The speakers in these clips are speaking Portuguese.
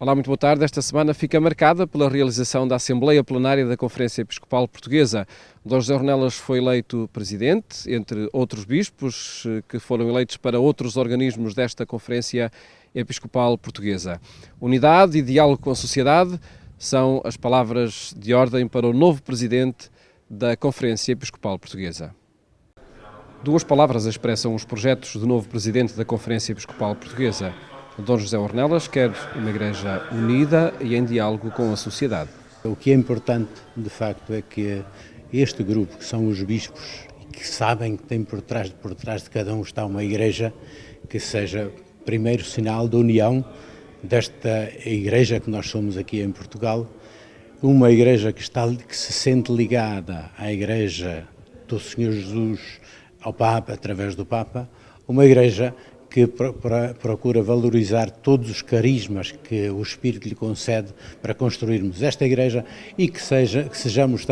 Olá, muito boa tarde. Esta semana fica marcada pela realização da Assembleia Plenária da Conferência Episcopal Portuguesa. Dom José Ornelas foi eleito presidente, entre outros bispos que foram eleitos para outros organismos desta Conferência Episcopal Portuguesa. Unidade e diálogo com a sociedade são as palavras de ordem para o novo presidente da Conferência Episcopal Portuguesa. Duas palavras expressam os projetos do novo presidente da Conferência Episcopal Portuguesa. Dom José Ornelas quer uma igreja unida e em diálogo com a sociedade. O que é importante, de facto, é que este grupo, que são os bispos, que sabem que tem por trás de cada um está uma igreja, que seja primeiro sinal da união desta igreja que nós somos aqui em Portugal, uma igreja que se sente ligada à igreja do Senhor Jesus, ao Papa, através do Papa, uma igreja que procura valorizar todos os carismas que o Espírito lhe concede para construirmos esta igreja e que estejamos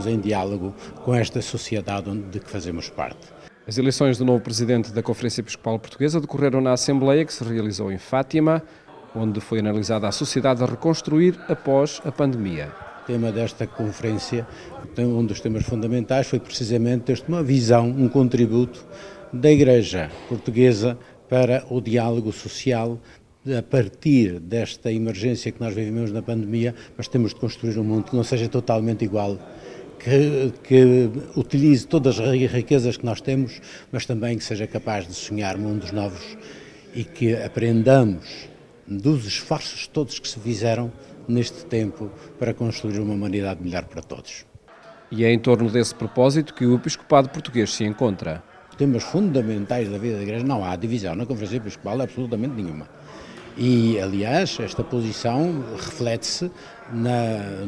em diálogo com esta sociedade de que fazemos parte. As eleições do novo presidente da Conferência Episcopal Portuguesa decorreram na Assembleia que se realizou em Fátima, onde foi analisada a sociedade a reconstruir após a pandemia. O tema desta conferência, um dos temas fundamentais, foi precisamente uma visão, um contributo da Igreja Portuguesa para o diálogo social. A partir desta emergência que nós vivemos na pandemia, nós temos de construir um mundo que não seja totalmente igual, que utilize todas as riquezas que nós temos, mas também que seja capaz de sonhar mundos novos e que aprendamos dos esforços todos que se fizeram neste tempo para construir uma humanidade melhor para todos. E é em torno desse propósito que o Episcopado Português se encontra. Temas fundamentais da vida da Igreja, não há divisão na Conferência Episcopal absolutamente nenhuma. E, aliás, esta posição reflete-se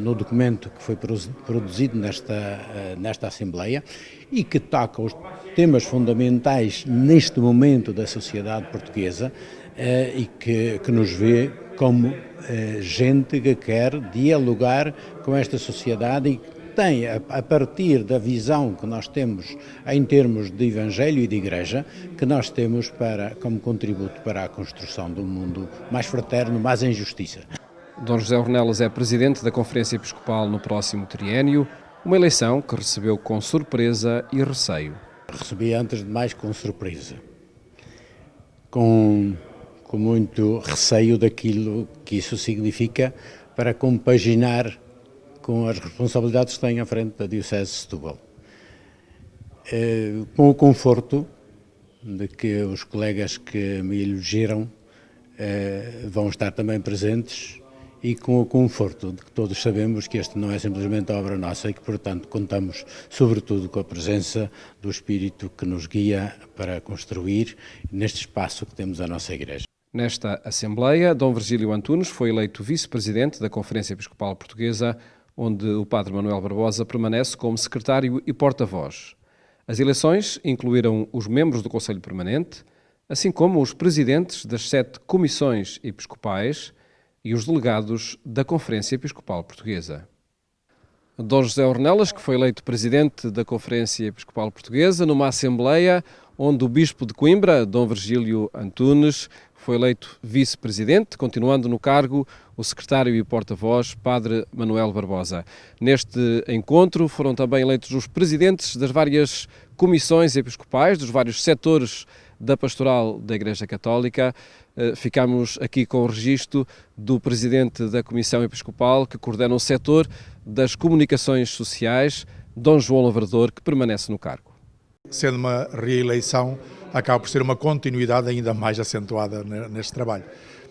no documento que foi produzido nesta Assembleia e que toca os temas fundamentais neste momento da sociedade portuguesa e que nos vê como gente que quer dialogar com esta sociedade e tem, a partir da visão que nós temos em termos de Evangelho e de Igreja, que nós temos como contributo para a construção de um mundo mais fraterno, mais em justiça. Dom José Ornelas é presidente da Conferência Episcopal no próximo triênio, uma eleição que recebeu com surpresa e receio. Recebi, antes de mais, com surpresa, com muito receio daquilo que isso significa para compaginar com as responsabilidades que tenho à frente da Diocese de Setúbal. Com o conforto de que os colegas que me elegeram vão estar também presentes e com o conforto de que todos sabemos que este não é simplesmente obra nossa e que, portanto, contamos sobretudo com a presença do Espírito que nos guia para construir neste espaço que temos a nossa Igreja. Nesta Assembleia, Dom Virgílio Antunes foi eleito vice-presidente da Conferência Episcopal Portuguesa, onde o Padre Manuel Barbosa permanece como secretário e porta-voz. As eleições incluíram os membros do Conselho Permanente, assim como os presidentes das 7 comissões episcopais e os delegados da Conferência Episcopal Portuguesa. Dom José Ornelas, que foi eleito presidente da Conferência Episcopal Portuguesa, numa Assembleia onde o Bispo de Coimbra, Dom Virgílio Antunes, foi eleito vice-presidente, continuando no cargo o secretário e porta-voz, Padre Manuel Barbosa. Neste encontro foram também eleitos os presidentes das várias comissões episcopais, dos vários setores da pastoral da Igreja Católica. Ficamos aqui com o registro do presidente da Comissão Episcopal, que coordena o setor das comunicações sociais, Dom João Lavrador, que permanece no cargo. Sendo uma reeleição, acaba por ser uma continuidade ainda mais acentuada neste trabalho.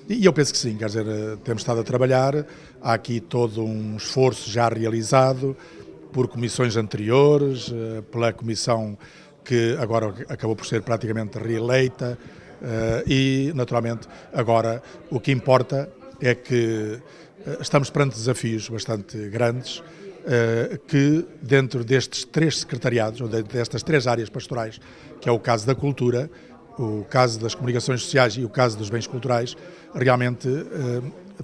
E eu penso que sim, quer dizer, temos estado a trabalhar, há aqui todo um esforço já realizado por comissões anteriores, pela comissão que agora acabou por ser praticamente reeleita e, naturalmente, agora o que importa é que estamos perante desafios bastante grandes que dentro destes 3 secretariados, ou destas 3 áreas pastorais, que é o caso da cultura, o caso das comunicações sociais e o caso dos bens culturais, realmente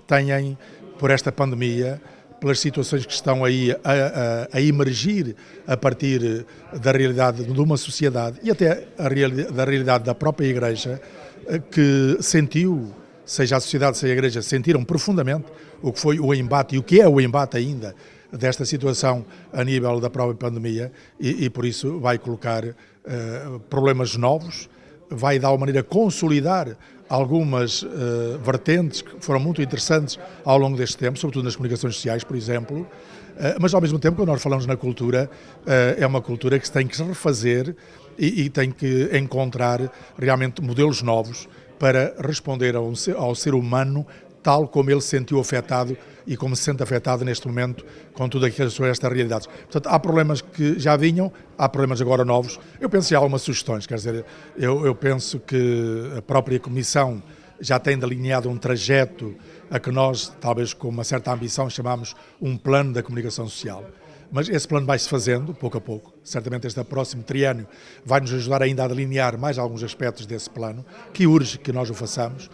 têm, por esta pandemia, pelas situações que estão aí a emergir a partir da realidade de uma sociedade e até da realidade da própria Igreja, que sentiu seja a sociedade, seja a Igreja, sentiram profundamente o que foi o embate e o que é o embate ainda desta situação a nível da própria pandemia e por isso vai colocar problemas novos, vai de alguma maneira consolidar algumas vertentes que foram muito interessantes ao longo deste tempo, sobretudo nas comunicações sociais, por exemplo, mas ao mesmo tempo, quando nós falamos na cultura, é uma cultura que se tem que refazer e tem que encontrar realmente modelos novos para responder ao ser humano tal como ele se sentiu afetado e como se sente afetado neste momento com tudo aquilo que são estas realidades. Portanto, há problemas que já vinham, há problemas agora novos. Eu penso em algumas sugestões, quer dizer, eu penso que a própria Comissão já tem delineado um trajeto a que nós, talvez com uma certa ambição, chamamos um plano da comunicação social. Mas esse plano vai-se fazendo, pouco a pouco. Certamente este próximo triênio vai nos ajudar ainda a delinear mais alguns aspectos desse plano, que urge que nós o façamos.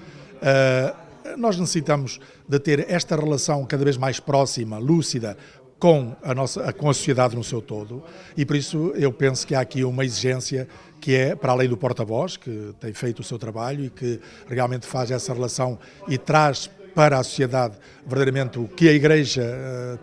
Nós necessitamos de ter esta relação cada vez mais próxima, lúcida, com a sociedade no seu todo, e por isso eu penso que há aqui uma exigência que é, para além do porta-voz, que tem feito o seu trabalho e que realmente faz essa relação e traz para a sociedade verdadeiramente o que a Igreja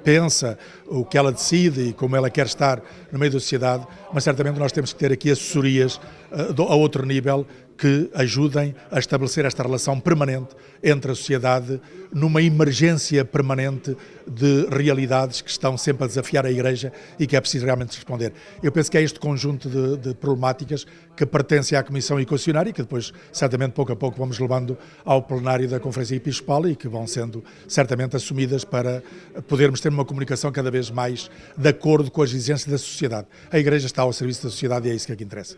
pensa, o que ela decide e como ela quer estar no meio da sociedade, mas certamente nós temos que ter aqui assessorias a outro nível que ajudem a estabelecer esta relação permanente entre a sociedade numa emergência permanente de realidades que estão sempre a desafiar a Igreja e que é preciso realmente responder. Eu penso que é este conjunto de problemáticas que pertence à Comissão Equacionária e que depois, certamente, pouco a pouco vamos levando ao plenário da Conferência Episcopal e que vão sendo certamente assumidas para podermos ter uma comunicação cada vez mais de acordo com as exigências da sociedade. A Igreja está ao serviço da sociedade e é isso que aqui interessa.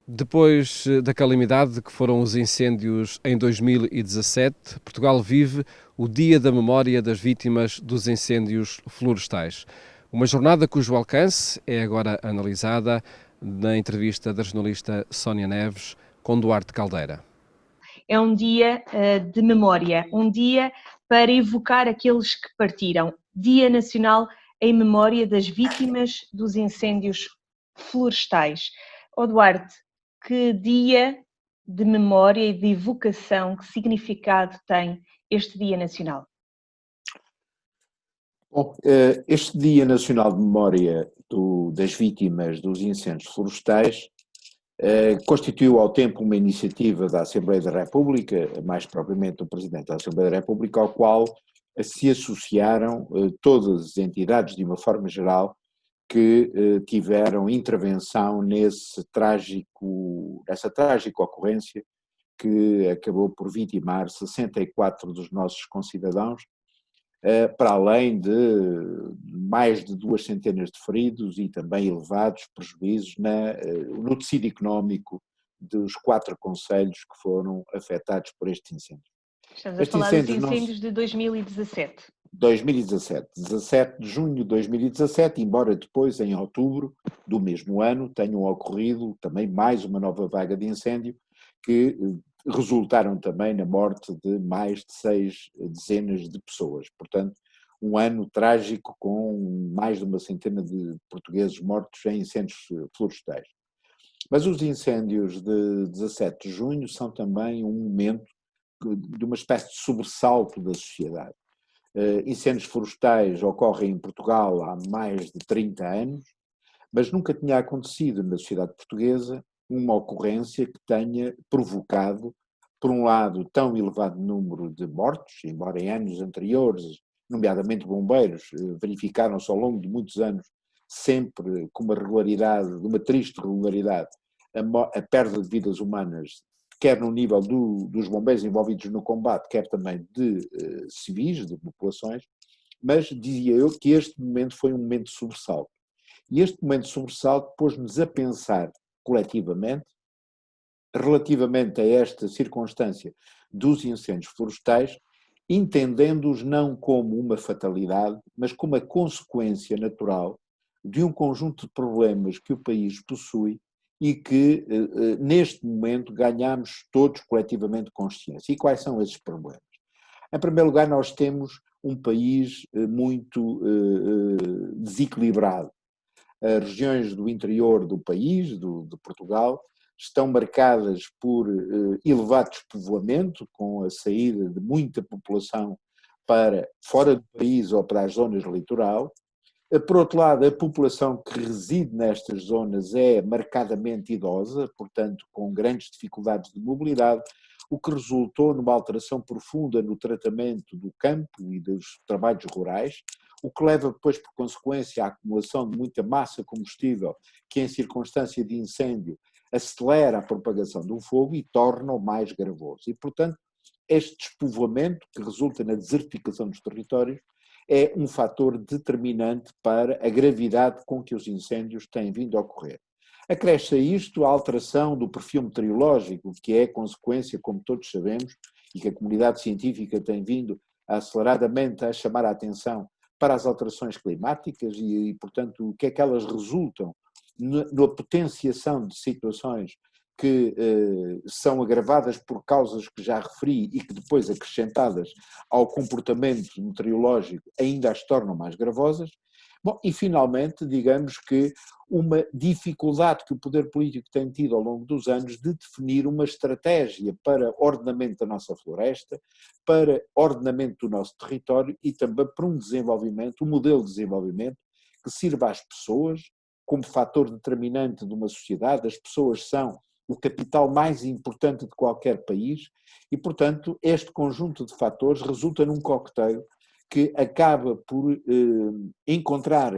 Depois da calamidade que foram os incêndios em 2017, Portugal vive o Dia da Memória das Vítimas dos Incêndios Florestais. Uma jornada cujo alcance é agora analisada na entrevista da jornalista Sónia Neves com Duarte Caldeira. É um dia de memória, um dia para evocar aqueles que partiram. Dia Nacional em memória das vítimas dos incêndios florestais. Duarte, que dia de memória e de evocação, que significado tem este Dia Nacional? Bom, este Dia Nacional de Memória das Vítimas dos Incêndios Florestais constituiu ao tempo uma iniciativa da Assembleia da República, mais propriamente do Presidente da Assembleia da República, ao qual se associaram todas as entidades, de uma forma geral, que tiveram intervenção nessa trágica ocorrência que acabou por vitimar 64 dos nossos concidadãos, para além de mais de 200 de feridos e também elevados prejuízos no tecido económico dos 4 concelhos que foram afetados por estes incêndios. Estamos a falar dos incêndios de 2017. 2017, 17 de junho de 2017, embora depois, em outubro do mesmo ano, tenham ocorrido também mais uma nova vaga de incêndio que resultaram também na morte de mais de 6 dezenas de pessoas. Portanto, um ano trágico com mais de uma centena de portugueses mortos em incêndios florestais. Mas os incêndios de 17 de junho são também um momento de uma espécie de sobressalto da sociedade. Incêndios florestais ocorrem em Portugal há mais de 30 anos, mas nunca tinha acontecido na sociedade portuguesa uma ocorrência que tenha provocado, por um lado, tão elevado número de mortos, embora em anos anteriores, nomeadamente bombeiros, verificaram-se ao longo de muitos anos, sempre com uma regularidade, uma triste regularidade, a perda de vidas humanas, quer no nível dos bombeiros envolvidos no combate, quer também de civis, de populações, mas dizia eu que este momento foi um momento de sobressalto. E este momento de sobressalto pôs-nos a pensar coletivamente, relativamente a esta circunstância dos incêndios florestais, entendendo-os não como uma fatalidade, mas como a consequência natural de um conjunto de problemas que o país possui e que, neste momento, ganhamos todos coletivamente consciência. E quais são esses problemas? Em primeiro lugar, nós temos um país muito desequilibrado. As regiões do interior do país, de Portugal, estão marcadas por elevado despovoamento, com a saída de muita população para fora do país ou para as zonas litoral. Por outro lado, a população que reside nestas zonas é marcadamente idosa, portanto, com grandes dificuldades de mobilidade, o que resultou numa alteração profunda no tratamento do campo e dos trabalhos rurais, o que leva depois, por consequência, à acumulação de muita massa combustível, que em circunstância de incêndio acelera a propagação do fogo e torna-o mais gravoso. E, portanto, este despovoamento, que resulta na desertificação dos territórios, é um fator determinante para a gravidade com que os incêndios têm vindo a ocorrer. Acresce a isto a alteração do perfil meteorológico, que é consequência, como todos sabemos, e que a comunidade científica tem vindo aceleradamente a chamar a atenção para as alterações climáticas portanto, o que é que elas resultam na potenciação de situações que são agravadas por causas que já referi e que depois acrescentadas ao comportamento meteorológico ainda as tornam mais gravosas. Bom, e finalmente, digamos que uma dificuldade que o poder político tem tido ao longo dos anos de definir uma estratégia para ordenamento da nossa floresta, para ordenamento do nosso território e também para um desenvolvimento, um modelo de desenvolvimento que sirva às pessoas como fator determinante de uma sociedade. As pessoas são o capital mais importante de qualquer país e, portanto, este conjunto de fatores resulta num coquetel que acaba por encontrar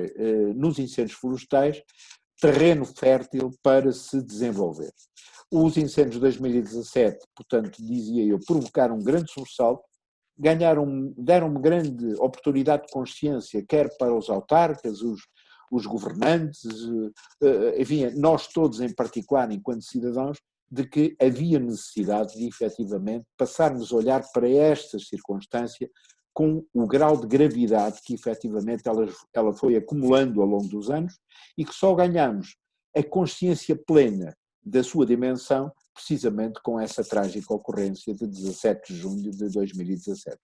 nos incêndios florestais terreno fértil para se desenvolver. Os incêndios de 2017, portanto, dizia eu, provocaram um grande sobressalto, deram uma grande oportunidade de consciência, quer para os autarcas, os governantes, enfim, nós todos em particular, enquanto cidadãos, de que havia necessidade de, efetivamente, passarmos a olhar para esta circunstância com o grau de gravidade que, efetivamente, ela foi acumulando ao longo dos anos e que só ganhamos a consciência plena da sua dimensão precisamente com essa trágica ocorrência de 17 de junho de 2017.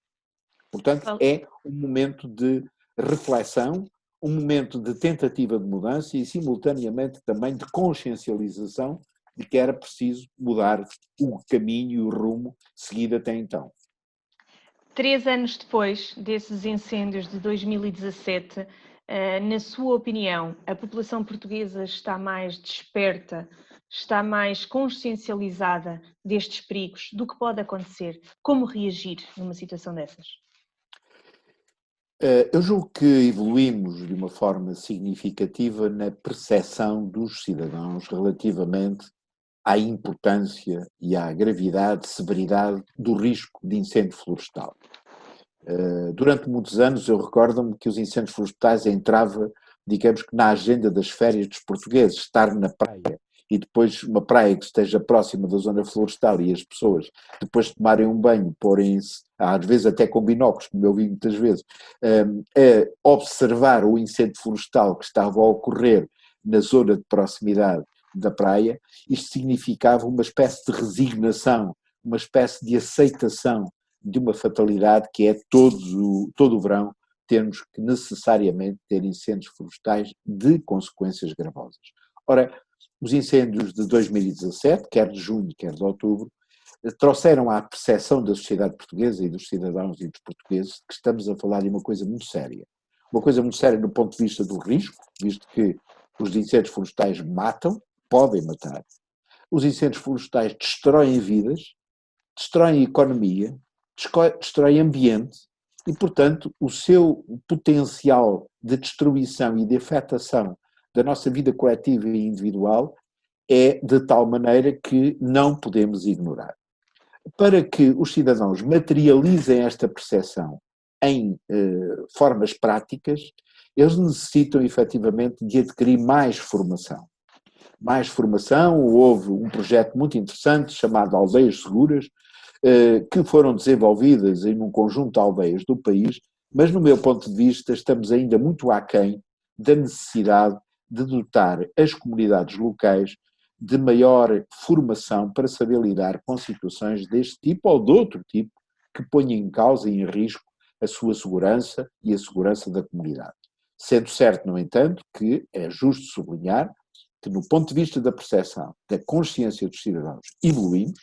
Portanto, é um momento de reflexão, um momento de tentativa de mudança e, simultaneamente, também de consciencialização de que era preciso mudar o caminho e o rumo seguido até então. 3 anos depois desses incêndios de 2017, na sua opinião, a população portuguesa está mais desperta, está mais consciencializada destes perigos, do que pode acontecer? Como reagir numa situação dessas? Eu julgo que evoluímos de uma forma significativa na percepção dos cidadãos relativamente à importância e à gravidade, severidade do risco de incêndio florestal. Durante muitos anos eu recordo-me que os incêndios florestais entrava, digamos que na agenda das férias dos portugueses, estar na praia e depois uma praia que esteja próxima da zona florestal e as pessoas depois de tomarem um banho, porem-se, às vezes até com binóculos, como eu vi muitas vezes, a observar o incêndio florestal que estava a ocorrer na zona de proximidade da praia. Isto significava uma espécie de resignação, uma espécie de aceitação de uma fatalidade que é todo o verão termos que necessariamente ter incêndios florestais de consequências gravosas. Ora, os incêndios de 2017, quer de junho, quer de outubro, trouxeram à percepção da sociedade portuguesa e dos cidadãos e dos portugueses que estamos a falar de uma coisa muito séria. Uma coisa muito séria do ponto de vista do risco, visto que os incêndios florestais matam, podem matar. Os incêndios florestais destroem vidas, destroem economia, destroem ambiente e, portanto, o seu potencial de destruição e de afetação da nossa vida coletiva e individual é de tal maneira que não podemos ignorar. Para que os cidadãos materializem esta percepção em formas práticas, eles necessitam efetivamente de adquirir mais formação. Mais formação, houve um projeto muito interessante chamado Aldeias Seguras, que foram desenvolvidas em um conjunto de aldeias do país, mas no meu ponto de vista estamos ainda muito aquém da necessidade de dotar as comunidades locais de maior formação para saber lidar com situações deste tipo ou de outro tipo que ponham em causa e em risco a sua segurança e a segurança da comunidade. Sendo certo, no entanto, que é justo sublinhar que no ponto de vista da percepção, da consciência dos cidadãos, evoluímos,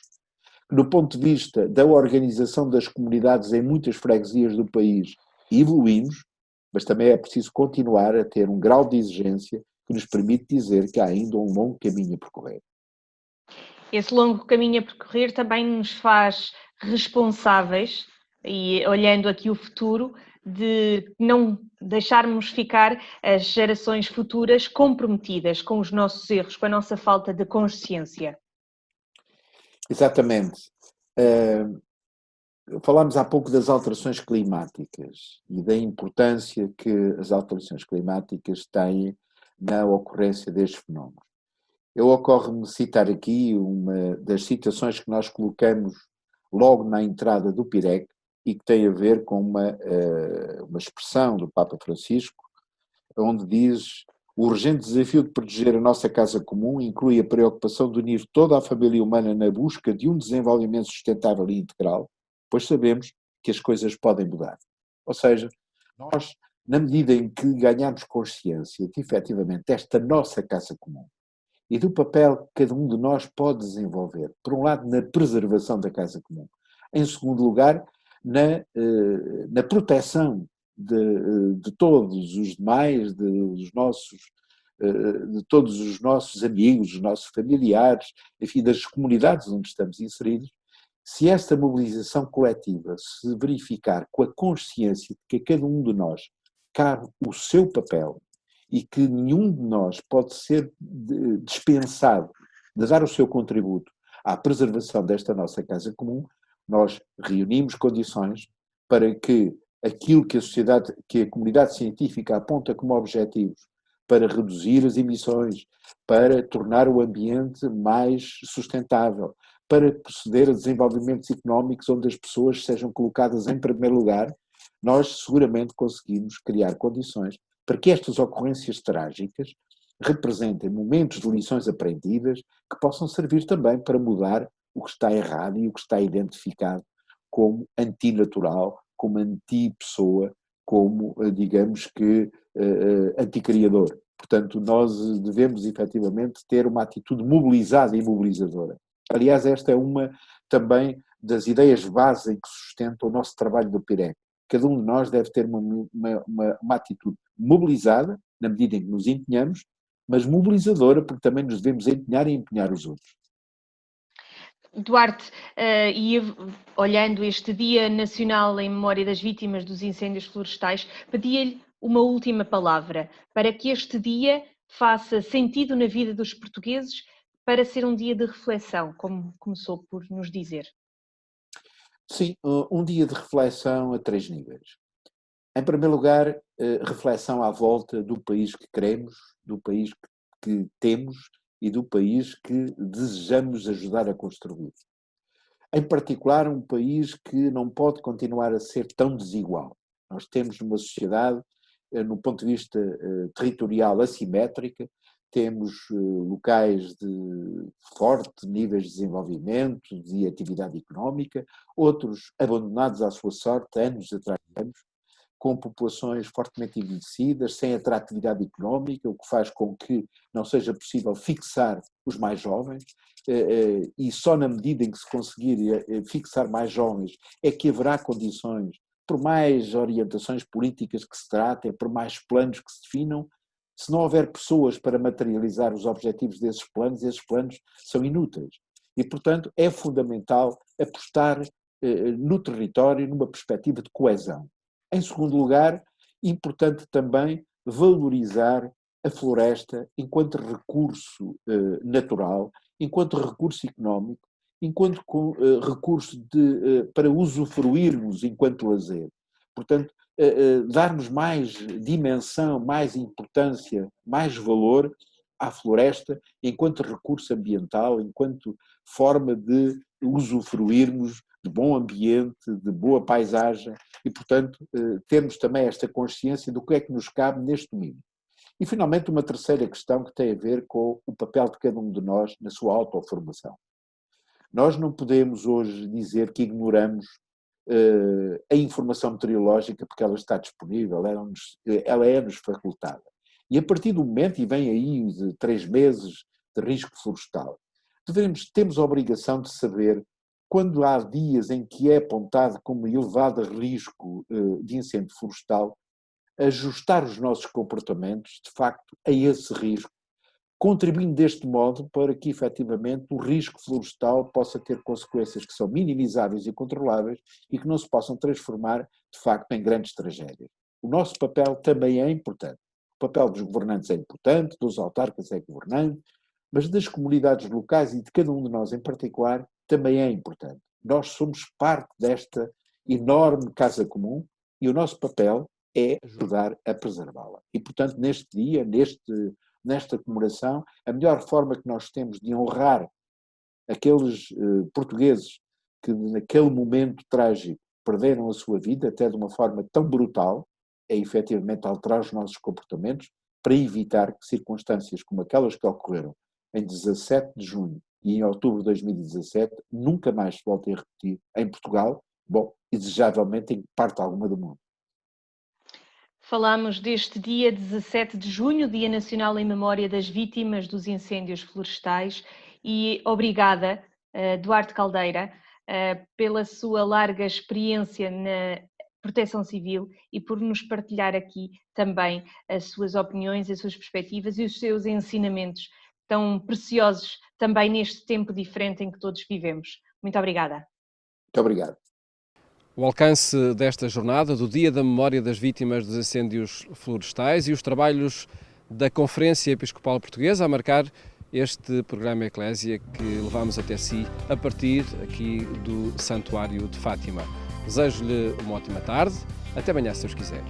que no ponto de vista da organização das comunidades em muitas freguesias do país, evoluímos, mas também é preciso continuar a ter um grau de exigência que nos permite dizer que há ainda um longo caminho a percorrer. Esse longo caminho a percorrer também nos faz responsáveis, e olhando aqui o futuro, de não deixarmos ficar as gerações futuras comprometidas com os nossos erros, com a nossa falta de consciência. Exatamente. Falámos há pouco das alterações climáticas e da importância que as alterações climáticas têm na ocorrência destes fenómenos. Ocorre-me citar aqui uma das citações que nós colocamos logo na entrada do PIREC e que tem a ver com uma expressão do Papa Francisco, onde diz: o urgente desafio de proteger a nossa casa comum inclui a preocupação de unir toda a família humana na busca de um desenvolvimento sustentável e integral, pois sabemos que as coisas podem mudar. Ou seja, nós, na medida em que ganhamos consciência de, efetivamente, esta nossa casa comum e do papel que cada um de nós pode desenvolver, por um lado, na preservação da casa comum, em segundo lugar, na proteção de todos os demais, de todos os nossos amigos, dos nossos familiares, enfim, das comunidades onde estamos inseridos, se esta mobilização coletiva se verificar com a consciência de que a cada um de nós cabe o seu papel e que nenhum de nós pode ser dispensado de dar o seu contributo à preservação desta nossa casa comum, nós reunimos condições para que aquilo que que a comunidade científica aponta como objetivos para reduzir as emissões, para tornar o ambiente mais sustentável, para proceder a desenvolvimentos económicos onde as pessoas sejam colocadas em primeiro lugar, nós seguramente conseguimos criar condições para que estas ocorrências trágicas representem momentos de lições aprendidas que possam servir também para mudar o que está errado e o que está identificado como antinatural, como anti-pessoa, como, digamos que, anticriador. Portanto, nós devemos efetivamente ter uma atitude mobilizada e mobilizadora. Aliás, esta é uma também das ideias base que sustentam o nosso trabalho do PIREC. Cada um de nós deve ter uma atitude mobilizada, na medida em que nos empenhamos, mas mobilizadora, porque também nos devemos empenhar e empenhar os outros. Duarte, e olhando este Dia Nacional em Memória das Vítimas dos Incêndios Florestais, pedia-lhe uma última palavra para que este dia faça sentido na vida dos portugueses, para ser um dia de reflexão, como começou por nos dizer. Sim, um dia de reflexão a 3 níveis. Em primeiro lugar, reflexão à volta do país que queremos, do país que temos e do país que desejamos ajudar a construir. Em particular, um país que não pode continuar a ser tão desigual. Nós temos uma sociedade, no ponto de vista territorial, assimétrica, temos locais de forte níveis de desenvolvimento, de atividade económica, outros abandonados à sua sorte, anos atrás de anos, com populações fortemente envelhecidas, sem atratividade económica, o que faz com que não seja possível fixar os mais jovens, e só na medida em que se conseguir fixar mais jovens é que haverá condições, por mais orientações políticas que se tratem, por mais planos que se definam, se não houver pessoas para materializar os objetivos desses planos, esses planos são inúteis. E, portanto, é fundamental apostar no território numa perspectiva de coesão. Em segundo lugar, importante também valorizar a floresta enquanto recurso natural, enquanto recurso económico, enquanto recurso para usufruirmos enquanto lazer. Portanto, darmos mais dimensão, mais importância, mais valor à floresta enquanto recurso ambiental, enquanto forma de usufruirmos de bom ambiente, de boa paisagem e, portanto, termos também esta consciência do que é que nos cabe neste domínio. E, finalmente, uma terceira questão que tem a ver com o papel de cada um de nós na sua autoformação. Nós não podemos hoje dizer que ignoramos a informação meteorológica porque ela está disponível, ela é-nos facultada. E a partir do momento, e vem aí de 3 meses de risco florestal, temos a obrigação de saber quando há dias em que é apontado como elevado risco de incêndio florestal, ajustar os nossos comportamentos, de facto, a esse risco, contribuindo deste modo para que, efetivamente, o risco florestal possa ter consequências que são minimizáveis e controláveis e que não se possam transformar, de facto, em grandes tragédias. O nosso papel também é importante. O papel dos governantes é importante, dos autarcas é importante, mas das comunidades locais e de cada um de nós em particular também é importante. Nós somos parte desta enorme casa comum e o nosso papel é ajudar a preservá-la. E, portanto, neste dia, nesta comemoração, a melhor forma que nós temos de honrar aqueles portugueses que naquele momento trágico perderam a sua vida, até de uma forma tão brutal, é efetivamente alterar os nossos comportamentos para evitar que circunstâncias como aquelas que ocorreram em 17 de junho e em outubro de 2017 nunca mais se voltem a repetir em Portugal, bom, e desejavelmente em parte alguma do mundo. Falamos deste dia 17 de junho, Dia Nacional em Memória das Vítimas dos Incêndios Florestais, e obrigada, Duarte Caldeira, pela sua larga experiência na Proteção Civil e por nos partilhar aqui também as suas opiniões, as suas perspectivas e os seus ensinamentos tão preciosos também neste tempo diferente em que todos vivemos. Muito obrigada. Muito obrigado. O alcance desta jornada, do Dia da Memória das Vítimas dos Incêndios Florestais e os trabalhos da Conferência Episcopal Portuguesa a marcar este programa Eclésia que levamos até si a partir aqui do Santuário de Fátima. Desejo-lhe uma ótima tarde. Até amanhã, se Deus quiser.